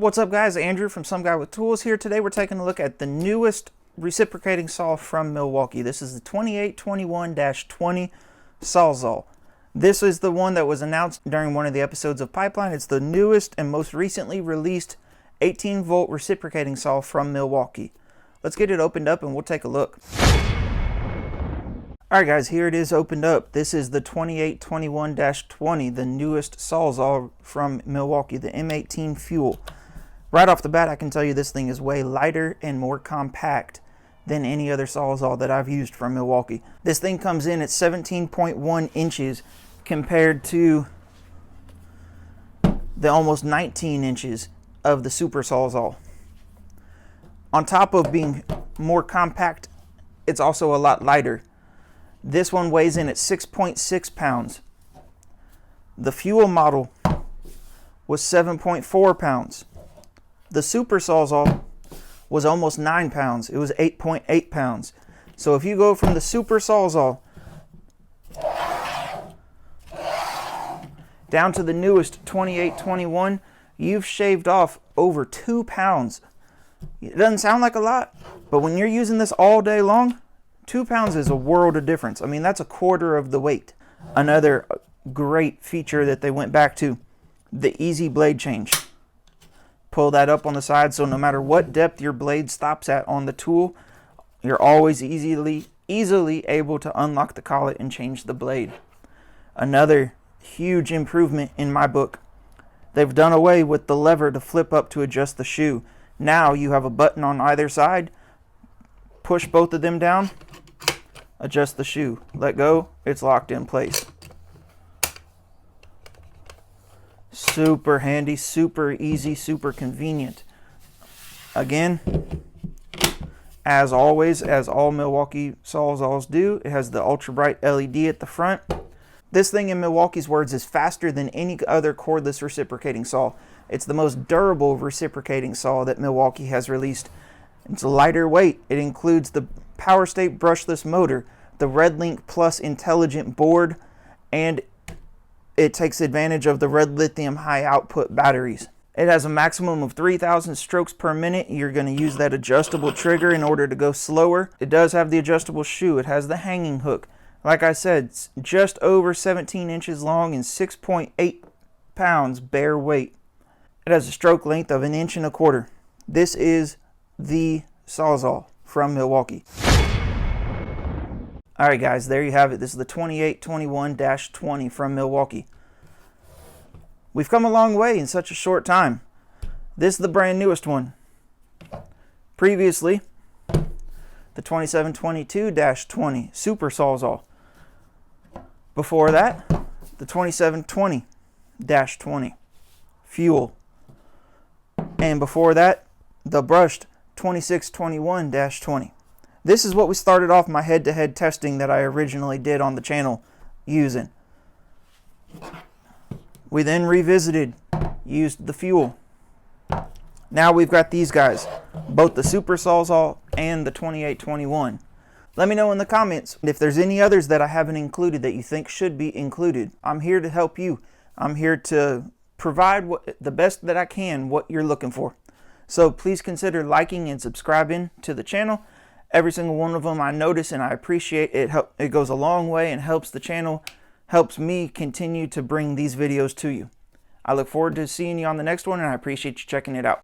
What's up guys, Andrew from Some Guy with Tools here. Today we're taking a look at the newest reciprocating saw from Milwaukee. This is the 2821-20 SAWZALL. This is the one that was announced during one of the episodes of Pipeline. It's the newest and most recently released 18-volt reciprocating saw from Milwaukee. Let's get it opened up and we'll take a look. Alright guys, here it is opened up. This is the 2821-20, the newest SAWZALL from Milwaukee, the M18 Fuel. Right off the bat, I can tell you this thing is way lighter and more compact than any other SAWZALL that I've used from Milwaukee. This thing comes in at 17.1 inches compared to the almost 19 inches of the Super SAWZALL. On top of being more compact, it's also a lot lighter. This one weighs in at 6.6 pounds. The Fuel model was 7.4 pounds. The Super SAWZALL was almost 9 pounds. It was 8.8 pounds. So if you go from the Super SAWZALL down to the newest 2821, you've shaved off over 2 pounds. It doesn't sound like a lot, but when you're using this all day long, 2 pounds is a world of difference. I mean, that's a quarter of the weight. Another great feature that they went back to, the easy blade change. Pull that up on the side, so no matter what depth your blade stops at on the tool, you're always easily able to unlock the collet and change the blade. Another huge improvement in my book. They've done away with the lever to flip up to adjust the shoe. Now you have a button on either side. Push both of them down, adjust the shoe. Let go, it's locked in place. Super handy, super easy, super convenient. Again, as always, as all Milwaukee SAWZALLs do, it has the ultra bright LED at the front. This thing, in Milwaukee's words, is faster than any other cordless reciprocating saw. It's the most durable reciprocating saw that Milwaukee has released. It's lighter weight. It includes the Power State brushless motor, the RedLink Plus intelligent board, and it takes advantage of the red lithium high output batteries. It has a maximum of 3,000 strokes per minute. You're going to use that adjustable trigger in order to go slower. It does have the adjustable shoe. It has the hanging hook. Like I said, it's just over 17 inches long and 6.8 pounds bare weight. It has a stroke length of 1.25 inches. This is the SAWZALL from Milwaukee. Alright guys, there you have it. This is the 2821-20 from Milwaukee. We've come a long way in such a short time. This is the brand newest one. Previously, the 2722-20 Super SAWZALL. Before that, the 2720-20 Fuel. And before that, the brushed 2621-20. This is what we started off my head-to-head testing that I originally did on the channel using. We then revisited, used the Fuel. Now we've got these guys, both the Super SAWZALL and the 2821. Let me know in the comments if there's any others that I haven't included that you think should be included. I'm here to help you. I'm here to provide the best that I can, what you're looking for. So please consider liking and subscribing to the channel. Every single one of them I notice and I appreciate it. It goes a long way and helps the channel, helps me continue to bring these videos to you. I look forward to seeing you on the next one, and I appreciate you checking it out.